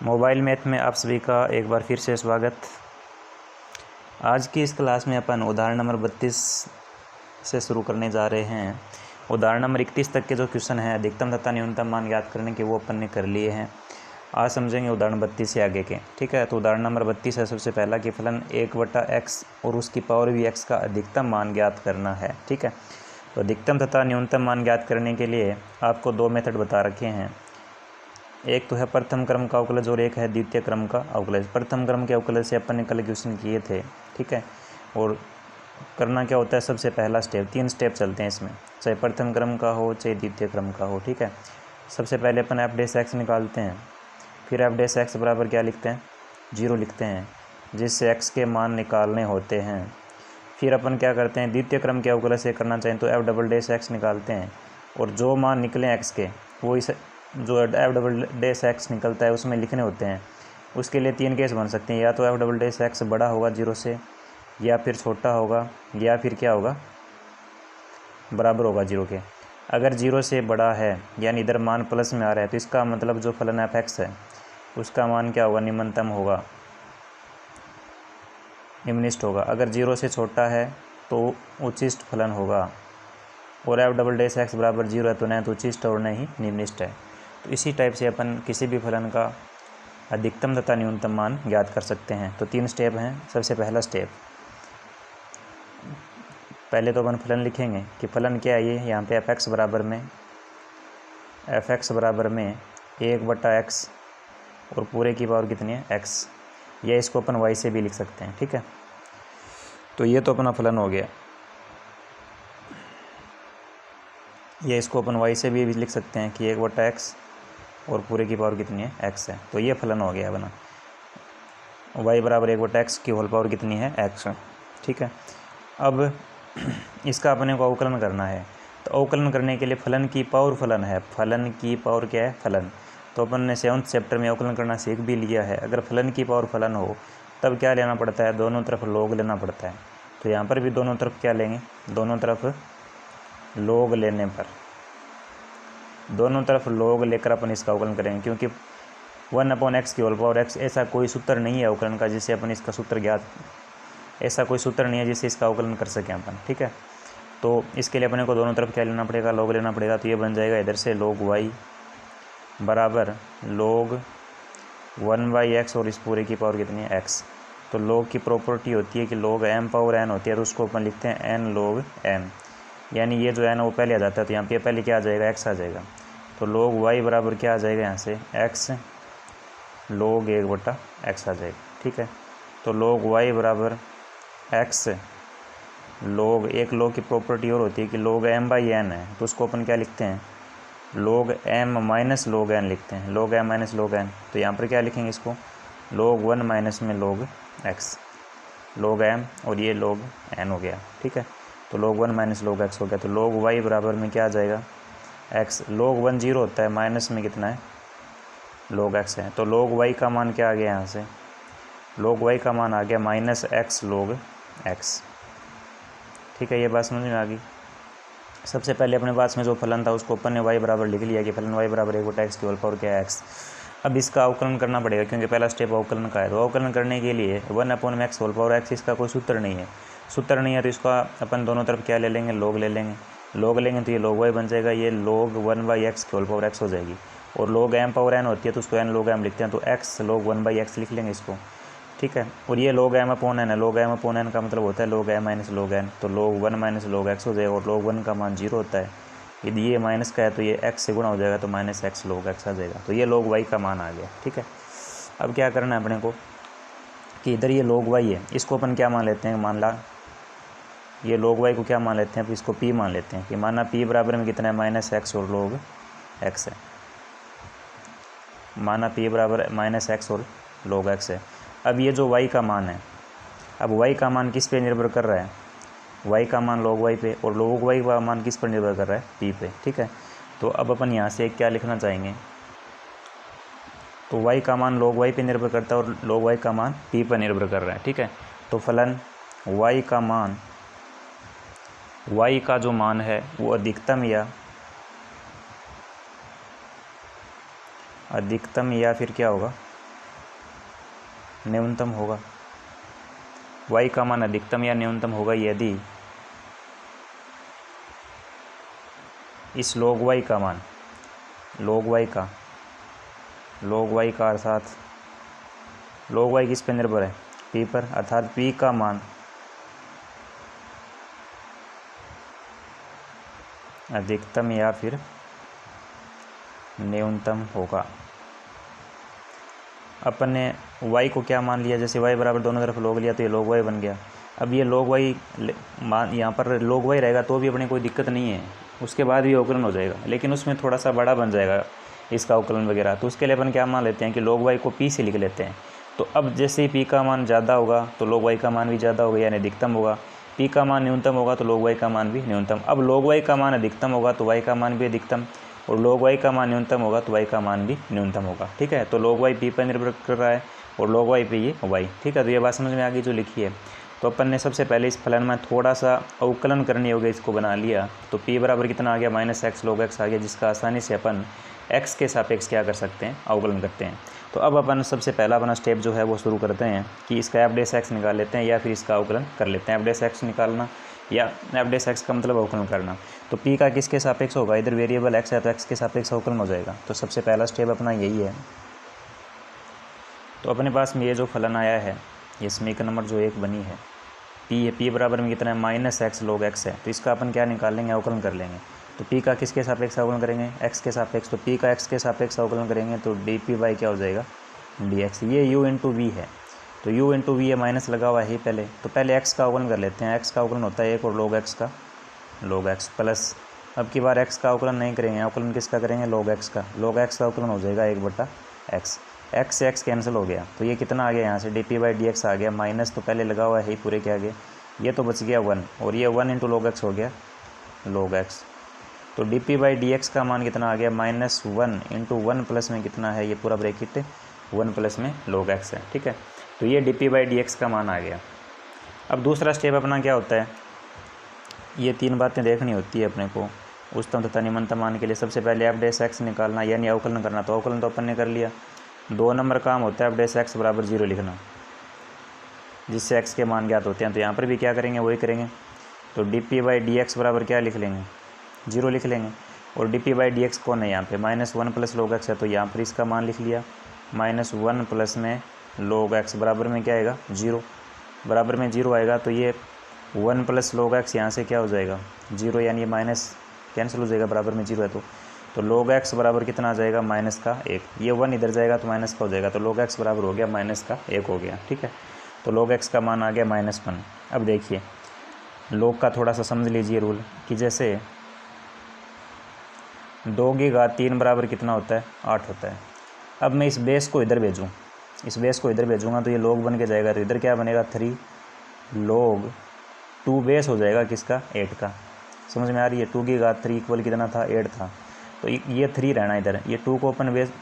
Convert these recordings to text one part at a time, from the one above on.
Mobile math में आप सभी का एक बार फिर से स्वागत। आज की इस क्लास में अपन उदाहरण नंबर 32 से शुरू करने जा रहे हैं। उदाहरण नंबर 31 तक के जो क्वेश्चन हैं अधिकतम तथा न्यूनतम मान ज्ञात करने के वो अपन ने कर लिए हैं। आज समझेंगे उदाहरण 32 से आगे के। ठीक है, तो उदाहरण नंबर 32 है सबसे पहला कि फलन 1/x और उसकी पावर भी x का अधिकतम मान ज्ञात करना है। ठीक है, तो अधिकतम तथा न्यूनतम मान ज्ञात करने के लिए आपको दो मेथड बता रखे हैं। एक तो है प्रथम क्रम का अवकलज और एक है द्वितीय क्रम का अवकलज। प्रथम क्रम के अवकलज से अपन ने कल क्वेश्चन किए थे। ठीक है, और करना क्या होता है, सबसे पहला स्टेप, 3 स्टेप चलते हैं इसमें, चाहे प्रथम क्रम का हो चाहे द्वितीय क्रम का हो। ठीक है, सबसे पहले अपन एफ डैश एक्स निकालते हैं, फिर एफ डैश एक्स बराबर क्या लिखते हैं, 0 लिखते हैं, जिससे एक्स के मान निकालने होते हैं। फिर अपन क्या करते हैं, द्वितीय क्रम के अवकलज से करना चाहें तो एफ डबल डैश एक्स निकालते हैं, और जो मान निकले एक्स के वो इस जो एफ डबल डैश एक्स निकलता है उसमें लिखने होते हैं। उसके लिए 3 केस बन सकते हैं, या तो एफ डबल डैश एक्स बड़ा होगा 0 से, या फिर छोटा होगा, या फिर क्या होगा, बराबर होगा 0 के। अगर 0 से बड़ा है यानी इधर मान प्लस में आ रहा है तो इसका मतलब जो फलन एफ एक्स है उसका मान क्या होगा, निम्नतम होगा, निम्निष्ट होगा। अगर 0 से छोटा है तो उच्चिष्ट फलन होगा, और एफ डबल डैश एक्स बराबर 0 है तो न तो उच्चिष्ट और न ही निम्निष्ट है। तो इसी टाइप से अपन किसी भी फलन का अधिकतम तथा न्यूनतम मान ज्ञात कर सकते हैं। तो 3 स्टेप हैं। सबसे पहला स्टेप, पहले तो अपन फलन लिखेंगे कि फलन क्या है, ये यहाँ पे एफ एक्स बराबर में 1/x और पूरे की पावर कितनी है, x, या इसको अपन y से भी लिख सकते हैं। ठीक है, तो ये तो अपना फलन हो गया, या इसको अपन y से भी लिख सकते हैं कि 1/x और पूरे की पावर कितनी है, x है। तो ये फलन हो गया अपना y बराबर 1/x की होल पावर कितनी है, x। ठीक है, अब इसका अपने को अवकलन करना है। तो अवकलन करने के लिए फलन की पावर फलन है, फलन की पावर क्या है, फलन। तो अपन ने 7th चैप्टर में अवकलन करना सीख भी लिया है। अगर फलन की पावर फलन हो तब क्या लेना पड़ता है, दोनों तरफ log लेना पड़ता है। तो यहाँ पर भी दोनों तरफ क्या लेंगे, दोनों तरफ log लेने पर, दोनों तरफ log लेकर अपन इसका अवकलन करेंगे, क्योंकि 1/x की होल पावर x ऐसा कोई सूत्र नहीं है अवकलन का जिससे अपन इसका सूत्र ज्ञात, ऐसा कोई सूत्र नहीं है जिससे इसका अवकलन कर सकें अपन। ठीक है, तो इसके लिए अपने को दोनों तरफ क्या लेना पड़ेगा, log लेना पड़ेगा। तो ये बन जाएगा इधर से log y बराबर log 1/x और इस पूरे की पावर कितनी है, x। तो log की प्रॉपर्टी होती है कि log m पावर n होती है, तो उसको अपन लिखते हैं n log m, यानी ये जो n है वो पहले आ जाता है, तो यहाँ पे पहले क्या आ जाएगा, x आ जाएगा। तो log y बराबर क्या आ जाएगा, यहाँ से x log 1/x आ जाएगा। ठीक है, तो log y बराबर x log, एक log की प्रॉपर्टी और होती है कि log m/n है, तो उसको अपन क्या लिखते हैं, log m minus log n लिखते हैं, log m minus log n। तो यहाँ पर क्या लिखेंगे इसको, log 1 माइनस में log x, log m और ये log n हो गया। ठीक है, तो log 1 माइनस log x हो गया। तो log y बराबर में क्या आ जाएगा, x, log 1 0 होता है, माइनस में कितना है, log x है। तो log y का मान क्या आ गया, यहाँ से log y का मान आ गया -x log x। ठीक है, ये बात समझ में आ गई। सबसे पहले अपने पास में जो फलन था उसको अपन ने y बराबर लिख लिया कि फलन y बराबर 1/x की होल पावर क्या है, x। अब इसका अवकलन करना पड़ेगा, क्योंकि पहला स्टेप अवकलन का है। तो अवकलन करने के लिए 1/x होल पावर x, इसका कोई सूत्र नहीं है, तो इसका अपन दोनों तरफ क्या ले लेंगे, log ले लेंगे। log लेंगे तो ये log y बन जाएगा, ये log 1/x की होल पावर x हो जाएगी। और log m पावर n होती है तो उसको n log m लिखते हैं, तो x log 1/x लिख लेंगे इसको। ठीक है, और ये log m/n है, log m/n का मतलब होता है log m minus log n, तो log 1 माइनस log x हो जाएगा। और log 1 का मान 0 होता है, यदि ये माइनस का है तो ये x से गुणा हो जाएगा, तो -x log x आ जाएगा। तो ये log y का मान आ गया। ठीक है, अब क्या करना है अपने को कि इधर ये log y है, इसको अपन क्या मान लेते हैं, मान ला ये log y को क्या मान लेते हैं, इसको p मान लेते हैं कि माना p बराबर में कितना है, -x और log x है। माना p बराबर -x और log x है। अब ये जो y का मान है, अब y का मान किस पे निर्भर कर रहा है, y का मान log y पे, और log y का मान किस पर निर्भर कर रहा है, p पे। ठीक है, तो अब अपन यहाँ से क्या लिखना चाहेंगे, तो y का मान log y पे निर्भर करता है और log y का मान p पर निर्भर कर रहा है। ठीक है, तो फलन y का मान, y का जो मान है वो अधिकतम या फिर क्या होगा, न्यूनतम होगा। y का मान अधिकतम या न्यूनतम होगा यदि इस log y का मान log y का अर्थात log y किस पर निर्भर है, p पर, अर्थात p का मान अधिकतम या फिर न्यूनतम होगा। अपन ने y को क्या मान लिया, जैसे y बराबर दोनों तरफ log लिया तो ये log y बन गया। अब ये log y मान यहाँ पर log y रहेगा तो भी अपने कोई दिक्कत नहीं है, उसके बाद भी अवकलन हो जाएगा, लेकिन उसमें थोड़ा सा बड़ा बन जाएगा इसका अवकलन वगैरह। तो उसके लिए अपन क्या मान लेते हैं कि log y को p से लिख लेते हैं। तो अब जैसे ही p का मान ज़्यादा होगा तो log y का मान भी ज़्यादा होगा यानी अधिकतम होगा, p का मान न्यूनतम होगा तो log y का मान भी न्यूनतम। अब log y का मान अधिकतम होगा तो y का मान भी अधिकतम, और log y का मान न्यूनतम होगा तो y का मान भी न्यूनतम होगा। ठीक है, तो log y p पर निर्भर कर रहा है और log y पे ये y। ठीक है, तो ये बात समझ में आ गई जो लिखी है। तो अपन ने सबसे पहले इस फलन में थोड़ा सा अवकलन करनी होगी, इसको बना लिया तो p बराबर कितना आ गया, -x log x आ गया, जिसका आसानी से अपन x के सापेक्ष क्या कर सकते हैं, अवकलन करते हैं। तो अब अपन सबसे पहला अपना स्टेप जो है वो शुरू करते हैं कि इसका f' निकाल लेते हैं या फिर इसका अवकलन कर लेते हैं। f' निकालना या f' का मतलब अवकलन करना। तो p का किसके सापेक्ष होगा, इधर वेरिएबल x है तो x के सापेक्ष अवकलन हो जाएगा। तो सबसे पहला स्टेप अपना यही है। तो अपने पास में ये जो फलन आया है, ये समीकरण नंबर जो 1 बनी है, p है, p बराबर में कितना है, -x log x है। तो इसका अपन क्या निकाल लेंगे, अवकलन कर लेंगे। तो p का किसके सापेक्ष अवकलन करेंगे, x के सापेक्ष। तो p का x के सापेक्ष अवकलन करेंगे तो dp बाई क्या हो जाएगा, dx। ये u इंटू वी है, तो u इंटू वी है, माइनस लगा हुआ है पहले। तो पहले x का अवकलन कर लेते हैं। x का अवकलन होता है 1 और log x का log x प्लस, अब की बार x का अवकलन नहीं करेंगे, अवकलन किसका करेंगे, log x का। log x का अवकलन हो जाएगा 1/x। x से x कैंसिल हो गया तो ये कितना आ गया, यहाँ से dp बाई dx आ गया, माइनस तो पहले लगा हुआ है पूरे के आगे, ये तो बच गया 1, और ये 1 इंटू log x हो गया log x। तो dp बाई dx का मान कितना आ गया, -1 इंटू 1 प्लस में कितना है, ये पूरा ब्रैकेट 1 प्लस में log x है। ठीक है, तो ये dp बाई dx का मान आ गया। अब दूसरा स्टेप अपना क्या होता है, ये 3 बातें देखनी होती है अपने को उच्चतम तथा निम्नतम मान के लिए। सबसे पहले f' निकालना यानी अवकलन करना, तो अवकलन तो अपन ने कर लिया। 2 नंबर काम होता है f' बराबर 0 लिखना, जिससे x के मान ज्ञात होते हैं। तो यहाँ पर भी क्या करेंगे, वही करेंगे। तो dp बाई dx बराबर क्या लिख लेंगे, 0 लिख लेंगे। और dp बाई dx कौन है यहाँ पे, -1 प्लस log x है, तो यहाँ पर इसका मान लिख लिया, -1 प्लस में log x बराबर में क्या आएगा, 0। बराबर में 0 आएगा तो ये 1 प्लस log x यहाँ से क्या हो जाएगा, 0, यानी ये माइनस कैंसिल हो जाएगा, बराबर में 0 है तो log x बराबर कितना आ जाएगा, -1। ये 1 इधर जाएगा तो माइनस का हो जाएगा, तो log x बराबर हो गया -1 हो गया। ठीक है, तो log x का मान आ गया -1। अब देखिए log का थोड़ा सा समझ लीजिए रूल, कि जैसे 2 की घात 3 बराबर कितना होता है, 8 होता है। अब मैं इस बेस को इधर भेजूँ, इस बेस को इधर भेजूँगा तो ये log बन के जाएगा, तो इधर क्या बनेगा, 3 log 2 बेस हो जाएगा किसका, 8 का। समझ में आ रही है, 2 की घात 3 इक्वल कितना था, 8 था। तो ये 3 रहना इधर, ये 2 को अपन बेस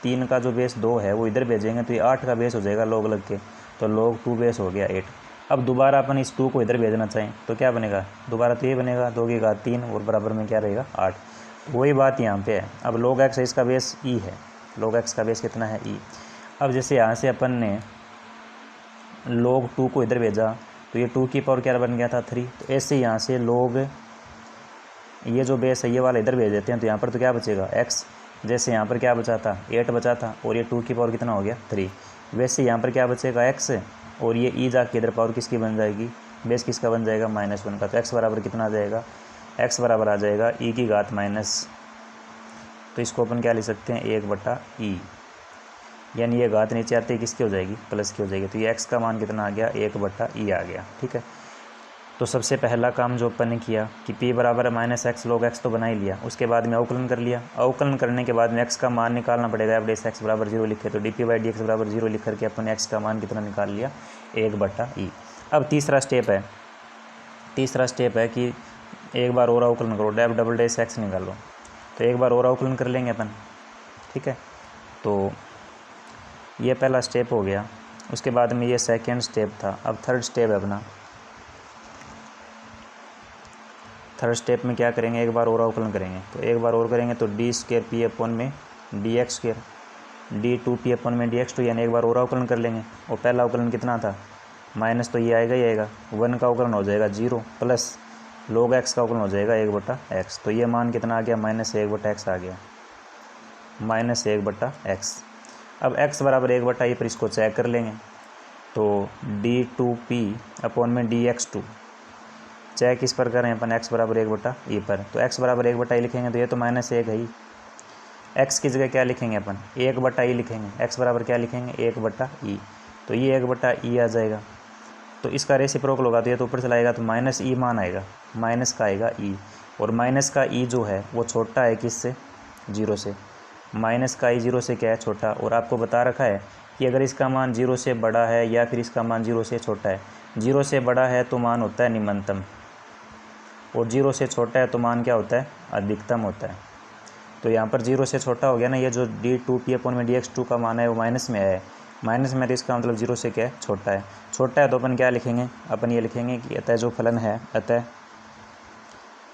3 का जो बेस 2 है वो इधर भेजेंगे तो ये 8 का बेस हो जाएगा log लग के, तो log 2 बेस हो गया 8। अब दोबारा अपन इस 2 को इधर भेजना चाहें तो क्या बनेगा, दोबारा तो ये बनेगा 2 की घात 3 और बराबर में क्या रहेगा, 8। वही बात यहाँ पे है। अब log x है, इसका बेस e है, log x का बेस कितना है, e। अब जैसे यहाँ से अपन ने log 2 को इधर भेजा तो ये 2 की पावर क्या बन गया था, 3। तो ऐसे यहाँ से log ये जो बेस है ये वाला इधर भेज देते हैं, तो यहाँ पर तो क्या बचेगा, x। जैसे यहाँ पर क्या बचा था, 8 बचा था, और ये 2 की पावर कितना हो गया, 3। वैसे यहाँ पर क्या बचेगा, x, और ये e जाके इधर पावर किसकी बन जाएगी, बेस किसका बन जाएगा, -1 का। तो x बराबर कितना आ जाएगा, x बराबर आ जाएगा e की घात माइनस, तो इसको अपन क्या लिख सकते हैं, 1/e, यानी ये घात नीचे आते ही किसकी हो जाएगी, प्लस की हो जाएगी। तो ये x का मान कितना आ गया, 1/e आ गया। ठीक है, तो सबसे पहला काम जो अपन ने किया कि p बराबर है -x log x तो बना ही लिया, उसके बाद में अवकलन कर लिया। अवकलन करने के बाद में x का मान निकालना पड़ेगा, f' बराबर 0 लिखे, तो dp बाई dx बराबर 0 लिख करके अपन x का मान कितना निकाल लिया, 1/e। अब तीसरा स्टेप है कि एक बार और अवकलन करो, f" निकालो। तो एक बार और अवकलन कर लेंगे अपन। ठीक है, तो ये पहला स्टेप हो गया, उसके बाद में ये सेकेंड स्टेप था। अब थर्ड स्टेप है अपना। थर्ड स्टेप में क्या करेंगे, एक बार और अवकलन करेंगे। तो एक बार और करेंगे तो d² p/में dx², d2p अपन में dx2, यानी एक बार और अवकलन कर लेंगे। और पहला अवकलन कितना था, माइनस, तो ये आएगा ही आएगा। 1 का अवकलन हो जाएगा 0 प्लस log x का अवकलन हो जाएगा 1/x। तो ये मान कितना आ गया, -1/x आ गया, -1/x। अब x बराबर 1/e पर इसको चेक कर लेंगे। तो d2p अपॉन में dx2 चेक किस पर करें अपन, x बराबर 1/e पर। तो x बराबर 1/e लिखेंगे तो ये तो -1 है ही। x की जगह क्या लिखेंगे अपन, 1/e लिखेंगे। x बराबर क्या लिखेंगे, 1/e। तो ये 1/e आ जाएगा। तो इसका रेसिप्रोकल होगा तो ये तो ऊपर चला आएगा, तो -e मान आएगा, माइनस का आएगा e। और माइनस का e जो है वो छोटा है किससे, 0 से। माइनस का e 0 से क्या है, छोटा। और आपको बता रखा है कि अगर इसका मान 0 से बड़ा है या फिर इसका मान 0 से छोटा है। 0 से बड़ा है तो मान होता है निम्नतम, और 0 से छोटा है तो मान क्या होता है, अधिकतम होता है। तो यहाँ पर 0 से छोटा हो गया ना, ये जो d2p अपॉन में dx2 का मान है वो माइनस में है। माइनस में तो इसका मतलब 0 से क्या है, छोटा है। छोटा है तो अपन क्या लिखेंगे, अपन ये लिखेंगे कि अतः जो फलन है, अतः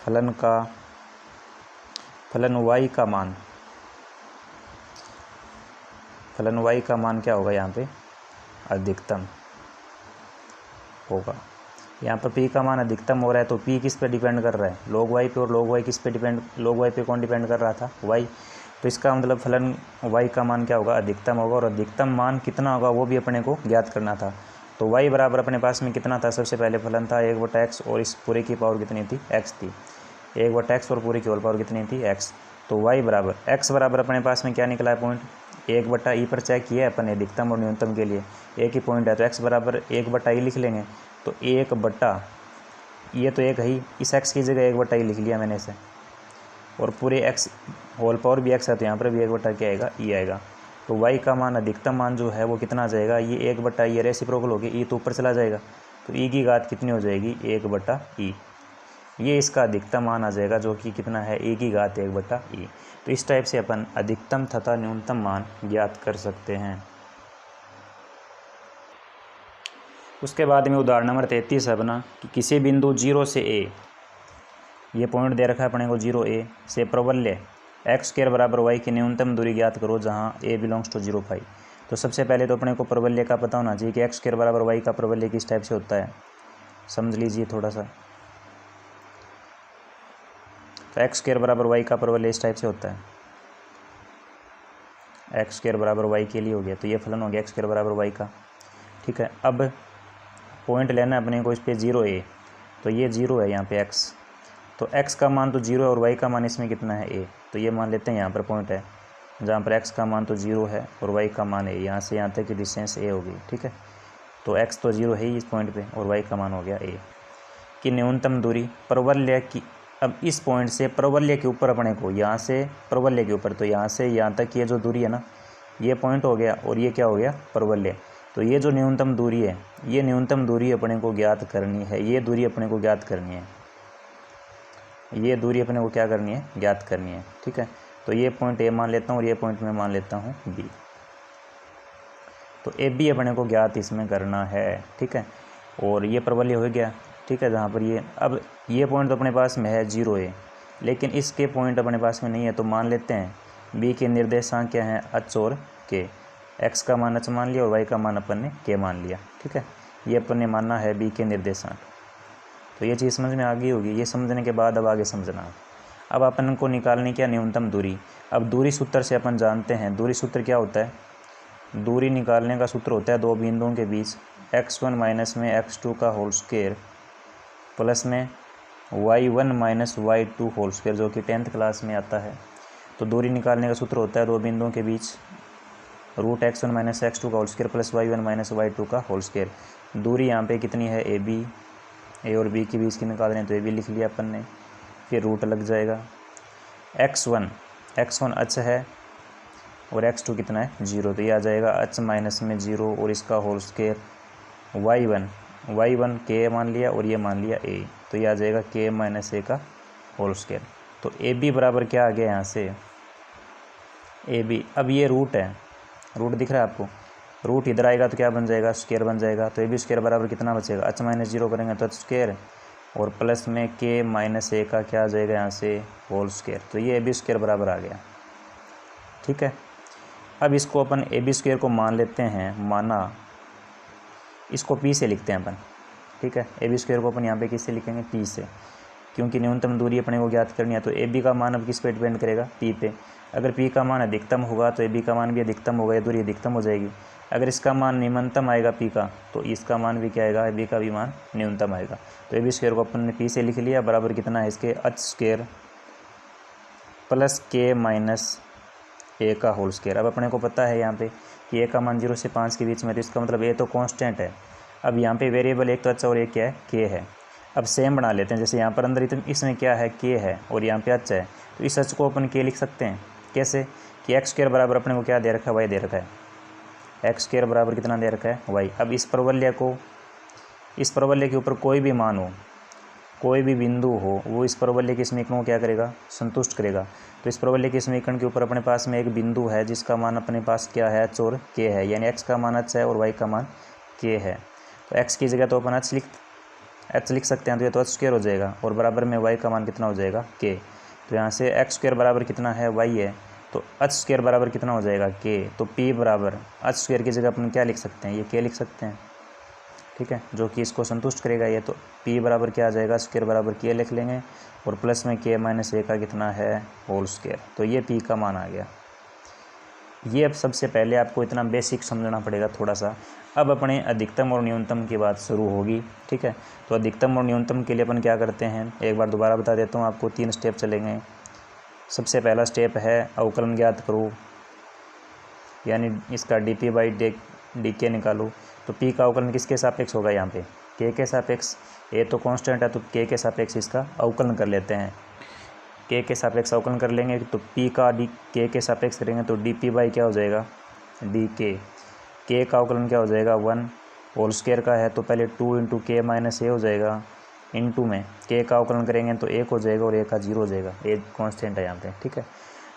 फलन y का मान क्या होगा, यहाँ पे अधिकतम होगा। यहाँ पर p का मान अधिकतम हो रहा है तो p किस पे डिपेंड कर रहा है, log y पे। और log y किस पे डिपेंड, log y पे कौन डिपेंड कर रहा था, y। तो इसका मतलब फलन y का मान क्या होगा, अधिकतम होगा। और अधिकतम मान कितना होगा वो भी अपने को ज्ञात करना था। तो y बराबर अपने पास में कितना था, सबसे पहले फलन था 1/x, और इस पूरे की पावर कितनी थी, x थी। 1/x और पूरे की होल पावर कितनी थी, x। तो y बराबर x बराबर अपने पास में क्या निकला है, पॉइंट 1/e पर चेक किया है अपन अधिकतम और न्यूनतम के लिए, एक ही पॉइंट है। तो x बराबर 1/e लिख लेंगे। तो 1/, ये तो 1 है ही, इस x की जगह 1/e लिख लिया मैंने इसे। और पूरे x होल पावर भी x है तो यहाँ पर भी 1/, क्या आएगा, e आएगा। तो y का मान, अधिकतम मान जो है वो कितना आ जाएगा, ये 1/e, ये रेसिप्रोकल होगी, e तो ऊपर चला जाएगा। तो e की घात कितनी हो जाएगी, 1/e। ये इसका अधिकतम मान आ जाएगा जो कि कितना है, e की घात 1/e। तो इस टाइप से अपन अधिकतम तथा न्यूनतम मान ज्ञात कर सकते हैं। उसके बाद में उदाहरण नंबर 33 है अपना, कि किसी बिंदु 0 से a, ये पॉइंट दे रखा है अपने को 0a से प्रबल्य x² बराबर y की न्यूनतम दूरी ज्ञात करो जहां a बिलोंग्स टू 0, 5। तो सबसे पहले तो अपने को प्रबल्य का पता होना चाहिए कि x² बराबर y का प्रबल्य किस टाइप से होता है, समझ लीजिए थोड़ा सा। तो x² बराबर y का प्रबल्य इस टाइप से होता है, x² बराबर y के लिए हो गया। तो ये फलन हो गया x² बराबर y का, ठीक है। अब पॉइंट लेना है अपने को इस पे 0a, तो ये 0 है यहाँ पे x। तो x का मान तो 0 है और y का मान इसमें कितना है, a। तो ये मान लेते हैं यहाँ पर पॉइंट है जहाँ पर x का मान तो 0 है और y का मान a, यहाँ से यहाँ तक की डिस्टेंस a होगी, ठीक है। तो x तो 0 है ही इस पॉइंट पे और y का मान हो गया a की न्यूनतम दूरी प्रबल्य की। अब इस पॉइंट से प्रबल्य के ऊपर अपने को, यहाँ से प्रबल्य के ऊपर, तो यहाँ से यहाँ तक ये जो दूरी है ना, ये पॉइंट हो गया और ये क्या हो गया, प्रबल्य। तो ये जो न्यूनतम दूरी है, ये न्यूनतम दूरी अपने को ज्ञात करनी है, ये दूरी अपने को ज्ञात करनी है, ये दूरी अपने को क्या करनी है, ज्ञात करनी है, ठीक है। तो ये पॉइंट ए मान लेता हूँ और ये पॉइंट मैं मान लेता हूँ बी। तो ए बी अपने को ज्ञात इसमें करना है, ठीक है। और ये प्रबल्य हो गया, ठीक है, जहाँ पर ये, अब ये पॉइंट तो अपने पास में है 0a, लेकिन इसके पॉइंट अपने पास में नहीं है। तो मान लेते हैं बी के निर्देशांक क्या हैं, h और k। x का मान h मान लिया और y का मान अपन ने k मान लिया, ठीक है। ये अपन ने मानना है बी के निर्देशांक। तो ये चीज़ समझ में आ गई होगी। ये समझने के बाद अब आगे समझना। अब अपन को निकालनी क्या, न्यूनतम दूरी। अब दूरी सूत्र से अपन जानते हैं, दूरी सूत्र क्या होता है, दूरी निकालने का सूत्र होता है दो बिंदुओं के बीच x1 माइनस में x2 का होल स्क्वायर प्लस में y1 minus y2 whole square, जो कि 10th क्लास में आता है। तो दूरी निकालने का सूत्र होता है दो बिंदुओं के बीच √x1 माइनस x2 का whole square plus y1 minus y2 का होल स्क्वायर। दूरी यहाँ पे कितनी है, ए बी, ए और बी के बीच की निकाल रहे हैं तो ए बी लिख लिया अपन ने, फिर रूट लग जाएगा। x1 h है और x2 कितना है, 0। तो ये आ जाएगा h माइनस में 0 और इसका होल स्क्वायर। y1 k मान लिया और ये मान लिया a, तो ये आ जाएगा k माइनस a का होल स्क्वायर। तो ए बी बराबर क्या आ गया यहाँ से, ए बी। अब ये रूट है, रूट दिख रहा है आपको, रूट इधर आएगा तो क्या बन जाएगा, स्क्वायर बन जाएगा। तो ए बी स्क्वायर बराबर कितना बचेगा, h माइनस 0 करेंगे तो h स्क्वायर और प्लस में k माइनस a का क्या आ जाएगा यहाँ से, होल स्क्वायर। तो ये ए बी स्क्वायर बराबर आ गया, ठीक है। अब इसको अपन ए बी स्क्वायर को मान लेते हैं, माना इसको पी से लिखते हैं अपन, ठीक है। ए बी स्क्वायर को अपन यहाँ पे किससे लिखेंगे, पी से, क्योंकि न्यूनतम दूरी अपने को ज्ञात करनी है। तो ए बी का मान अब किस पे डिपेंड करेगा, पी पे। अगर पी का मान अधिकतम होगा तो ए बी का मान भी अधिकतम होगा, ये दूरी अधिकतम हो जाएगी। अगर इसका मान न्यूनतम आएगा पी का, तो इसका मान भी क्या आएगा, ए बी का भी मान न्यूनतम आएगा। तो ए बी स्क्वायर को अपन ने पी से लिख लिया, बराबर कितना है इसके एच स्क्वायर प्लस के माइनस ए का होल स्क्वायर। अब अपने को पता है यहाँ पे कि ए का मान 0 से 5 के बीच में, तो इसका मतलब ए तो कांस्टेंट है। अब यहाँ पे वेरिएबल एक तो एच और एक क्या है, के है। अब सेम बना लेते हैं, जैसे यहाँ पर अंदर इसमें क्या है, के है और यहाँ पे एच है, तो इस एच को अपन के लिख सकते हैं। कैसे कि एक्स स्क्वायर बराबर अपने को क्या दे रखा है, वाई दे रखा है। एक्स स्क्वायर बराबर कितना दे रखा है, वाई। अब इस परवलय के ऊपर कोई भी मान हो, कोई भी बिंदु हो, वो इस परवलय के समीकरण को क्या करेगा, संतुष्ट करेगा। तो इस परवलय के समीकरण के ऊपर अपने पास में एक बिंदु है जिसका मान अपने पास क्या है, एच और के है, यानी एक्स का मान एच है और वाई का मान के है। तो एक्स की जगह तो अपन एच लिख सकते हैं, तो ये तो एच स्क्वायर हो जाएगा, और बराबर में वाई का मान कितना हो जाएगा, के। तो यहाँ से एक्स स्क्वायर बराबर कितना है, वाई है, तो एच स्क्वायर बराबर कितना हो जाएगा, के। तो पी बराबर एच स्क्वायर की जगह अपन क्या लिख सकते हैं, ये के लिख सकते हैं, ठीक है, जो कि इसको संतुष्ट करेगा ये। तो p बराबर क्या आ जाएगा, स्क्वायर बराबर के लिख लेंगे, और प्लस में के माइनस ए का कितना है, होल स्क्वायर। तो ये p का मान आ गया। ये अब सबसे पहले आपको इतना बेसिक समझना पड़ेगा थोड़ा सा। अब अपने अधिकतम और न्यूनतम की बात शुरू होगी, ठीक है। तो अधिकतम और न्यूनतम के लिए अपन क्या करते हैं, एक बार दोबारा बता देता हूँ आपको, 3 स्टेप चलेंगे। सबसे पहला स्टेप है अवकलन ज्ञात करो, यानी इसका डी पी बाई डी के निकालो। तो p का अवकलन किसके सापेक्ष होगा, यहाँ पे k के सापेक्ष। ए तो कांस्टेंट है, तो k के सापेक्ष इसका अवकलन कर लेते हैं। k के सापेक्ष अवकलन कर लेंगे, तो p का डी k के सापेक्ष करेंगे, तो डी पी बाई क्या हो जाएगा, डी के। k का अवकलन क्या हो जाएगा, 1, होल स्क्वायर का है तो पहले 2 इंटू के माइनस ए हो जाएगा, इंटू में k का अवकलन करेंगे तो 1 हो जाएगा और a का 0 हो जाएगा, ए कांस्टेंट है यहाँ पे, ठीक है।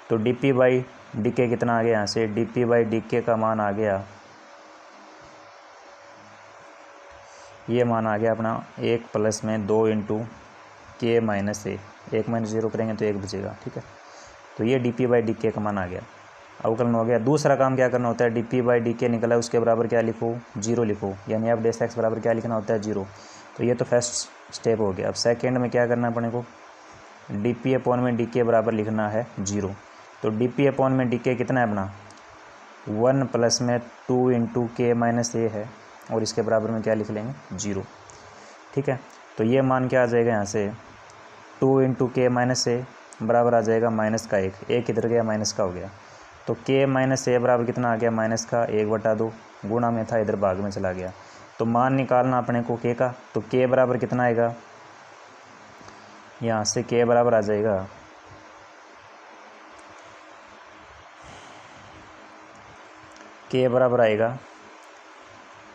तो डी पी बाई डी के कितना आ गया, यहाँ से डी पी बाई डी के का मान आ गया, ये मान आ गया अपना 1 प्लस में 2 इंटू के माइनस ए, 1 माइनस 0 करेंगे तो 1 बचेगा, ठीक है। तो ये डी पी बाई डी के का मान आ गया, अवकलन हो गया। दूसरा काम क्या करना होता है, डी पी बाई डी के निकला, उसके बराबर क्या लिखो, 0 लिखो, यानी अब डेस एक्स बराबर क्या लिखना होता है, 0। तो ये तो फर्स्ट स्टेप हो गया। अब सेकेंड में क्या करना है अपने को, डी पी अपॉन में डी के बराबर लिखना है 0। तो डी पी अपॉन में डी के कितना है अपना, 1 प्लस में 2 इंटू के माइनस ए है, और इसके बराबर में क्या लिख लेंगे, 0, ठीक है। तो ये मान क्या आ जाएगा, यहाँ से 2 इंटू के माइनस ए बराबर आ जाएगा माइनस का 1, एक इधर गया माइनस का हो गया। तो के माइनस ए बराबर कितना आ गया, माइनस का 1/2, गुणा में था इधर भाग में चला गया। तो मान निकालना अपने को के का, तो के बराबर कितना आएगा, यहाँ से के बराबर आ जाएगा, के बराबर आएगा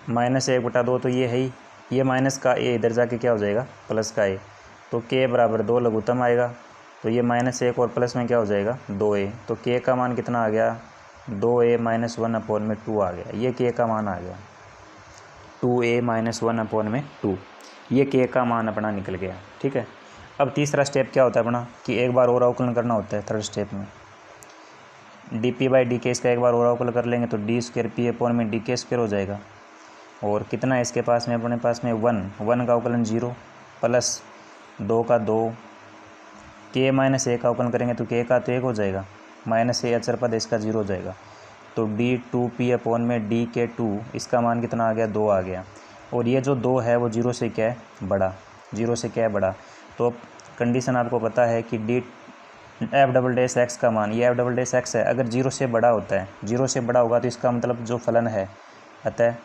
-1/2, तो ये है ही, ये माइनस का ए इधर जाके क्या हो जाएगा, प्लस का ए। तो के बराबर 2 लघुत्तम आएगा, तो ये -1 और प्लस में क्या हो जाएगा, 2a। तो के का मान कितना आ गया, 2a माइनस 1/2 आ गया, ये के का मान आ गया, 2a माइनस 1/2, ये के का मान अपना निकल गया, ठीक है। अब तीसरा स्टेप क्या होता है अपना, कि एक बार और अवकलन करना होता है थर्ड स्टेप में। डी पी बाई डी के इसका एक बार और अवकलन कर लेंगे, तो डी स्क्वायर पी अपॉन में डी के स्क्वायर हो जाएगा, और कितना है इसके पास में, अपने पास में 1 का अवकलन 0 प्लस 2 का 2, के माइनस ए का अवकलन करेंगे तो के का तो 1 हो जाएगा, माइनस ए अचर पद इसका 0 हो जाएगा। तो डी 2p अपॉन में डी के 2, इसका मान कितना आ गया, 2 आ गया, और ये जो 2 है वो 0 से क्या है, बड़ा, 0 से क्या है, बड़ा। तो कंडीशन आपको पता है कि D F double dash x का मान, ये एफ डबल डैश एक्स है, अगर 0 से बड़ा होता है, 0 से बड़ा होगा तो इसका मतलब जो फलन है, अतः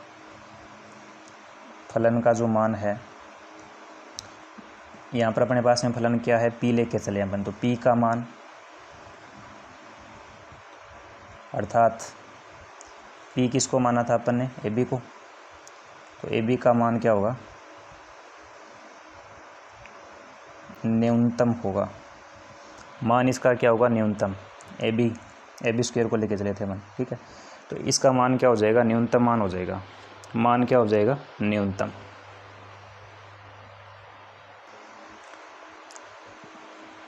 फलन का जो मान है, यहाँ पर अपने पास में फलन क्या है, p लेके चले अपन, तो p का मान, अर्थात p किसको माना था अपन ने, ए बी को, तो ए बी का मान क्या होगा, न्यूनतम होगा, मान इसका क्या होगा, न्यूनतम, ए बी स्क्वायर को लेके चले थे अपन, ठीक है। तो इसका मान क्या हो जाएगा, न्यूनतम मान हो जाएगा, मान क्या हो जाएगा, न्यूनतम।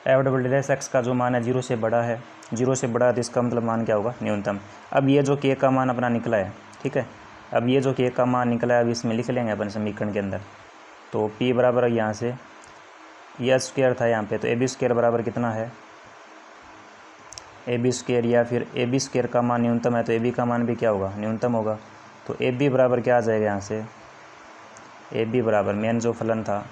एफ डबल डैश एक्स का जो मान है 0 से बड़ा है, 0 से बड़ा है तो इसका मतलब मान क्या होगा, न्यूनतम। अब ये जो के का मान अपना निकला है, ठीक है, अब ये जो के का मान निकला है अब इसमें लिख लेंगे अपन समीकरण के अंदर। तो p बराबर यहाँ से ये स्क्वायर था यहाँ पे, तो ए बी स्क्वायर बराबर कितना है, ए बी स्क्वायर, या फिर ए बी स्क्वायर का मान न्यूनतम है तो ए बी का मान भी क्या होगा, न्यूनतम होगा। तो ए बी बराबर क्या आ जाएगा यहाँ से, ए बी बराबर मेन जो फलन था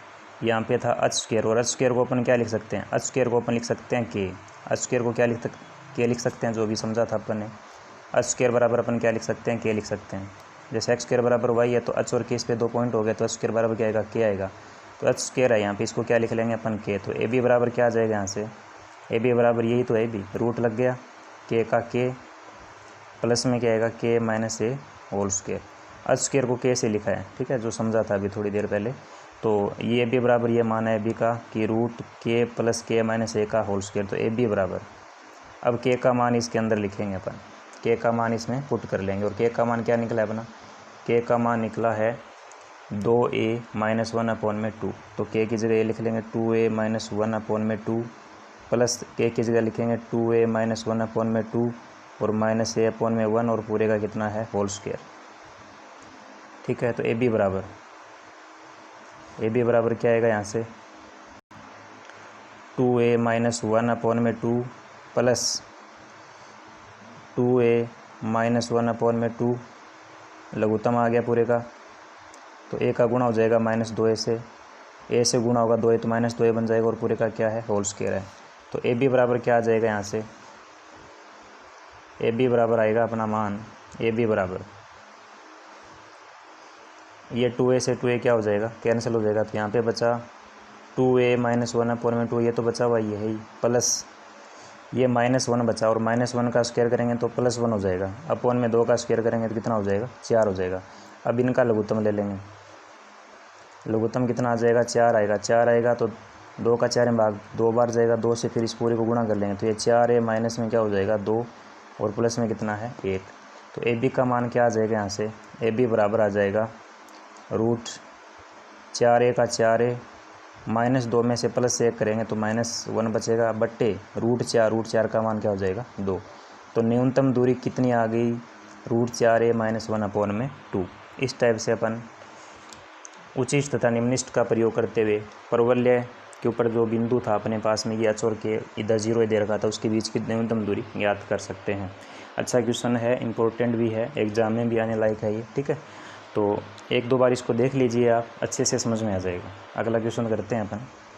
यहाँ पे था एच स्क्वायर, और एच स्क्वायर को अपन क्या लिख सकते हैं, एच स्क्वायर को अपन लिख सकते हैं के, एच स्क्वायर को क्या लिख सकते हैं, जो भी समझा था अपन ने, एच स्क्वायर बराबर अपन क्या लिख सकते हैं, के लिख सकते हैं। जैसे एक्स स्क्वायर बराबर वाई है तो एच और के इस पे 2 पॉइंट हो गए, तो एच स्क्वायर बराबर क्या आएगा, के आएगा। तो एच स्क्वायर है यहाँ पे, इसको क्या लिख लेंगे अपन, के। तो ए बी बराबर क्या आ जाएगा यहाँ से, ए बी बराबर यही तो है, बी रूट लग गया के का, के प्लस में क्या आएगा, के माइनस ए होल स्क्वायर। एच स्क्वायर को के से लिखा है, ठीक है, जो समझा था अभी थोड़ी देर पहले। तो ये ए बी बराबर ये मान है ए बी का कि रूट के प्लस के माइनस ए का होल स्क्वायर। तो ए बी बराबर, अब के का मान इसके अंदर लिखेंगे अपन, के का मान इसमें पुट कर लेंगे, और के का मान क्या निकला है अपना, के का मान निकला है 2a माइनस 1/2। तो के की जगह ये लिख लेंगे 2a माइनस 1/2 प्लस के की जगह लिखेंगे 2a माइनस 1/2 और माइनस a/1 और पूरे का कितना है, होल स्क्वायर, ठीक है। तो ए बी बराबर क्या आएगा यहाँ से, 2a minus 1/2 plus 2a minus 1/2 लघुत्तम आ गया पूरे का, तो a का गुणा हो जाएगा माइनस 2a से, a से गुणा होगा 2a तो माइनस 2a बन जाएगा, और पूरे का क्या है, होल स्क्वायर है। तो ए बी बराबर क्या आ जाएगा यहाँ से, ए बी बराबर आएगा अपना मान, ए बी बराबर ये 2a से 2a क्या हो जाएगा, कैंसिल हो जाएगा, तो यहाँ पे बचा 2a माइनस 1/2, ये तो बचा हुआ ये है ही, प्लस ये -1 बचा, और -1 का स्क्वायर करेंगे तो +1 हो जाएगा, अपॉन में 2 का स्क्वायर करेंगे तो कितना हो जाएगा, 4 हो जाएगा। अब इनका लघुत्तम ले लेंगे, लघुत्तम कितना आ जाएगा, 4 आएगा, 4 आएगा तो 2 का 4 में भाग 2 बार जाएगा, 2 से फिर इस पूरे को गुणा कर लेंगे, तो ये 4 है माइनस में क्या हो जाएगा 2, और प्लस में कितना है 1। तो ए बी का मान क्या आ जाएगा यहाँ से, ए बी बराबर आ जाएगा रूट 4a का 4a माइनस 2 में से प्लस से 1 करेंगे तो -1 बचेगा, बट्टे रूट 4 का मान क्या हो जाएगा 2। तो न्यूनतम दूरी कितनी आ गई, रूट 4a माइनस 1/2। इस टाइप से अपन उच्चिष्ट तथा निम्निष्ट का प्रयोग करते हुए परवलय के ऊपर जो बिंदु था अपने पास में, ये एच और के इधर 0 दे रखा था, उसके बीच की न्यूनतम दूरी ज्ञात कर सकते हैं। अच्छा क्वेश्चन है, इम्पोर्टेंट भी है, एग्जाम में भी आने लायक है ये, ठीक है। तो 1-2 बार इसको देख लीजिए आप, अच्छे से समझ में आ जाएगा। अगला क्वेश्चन करते हैं अपन।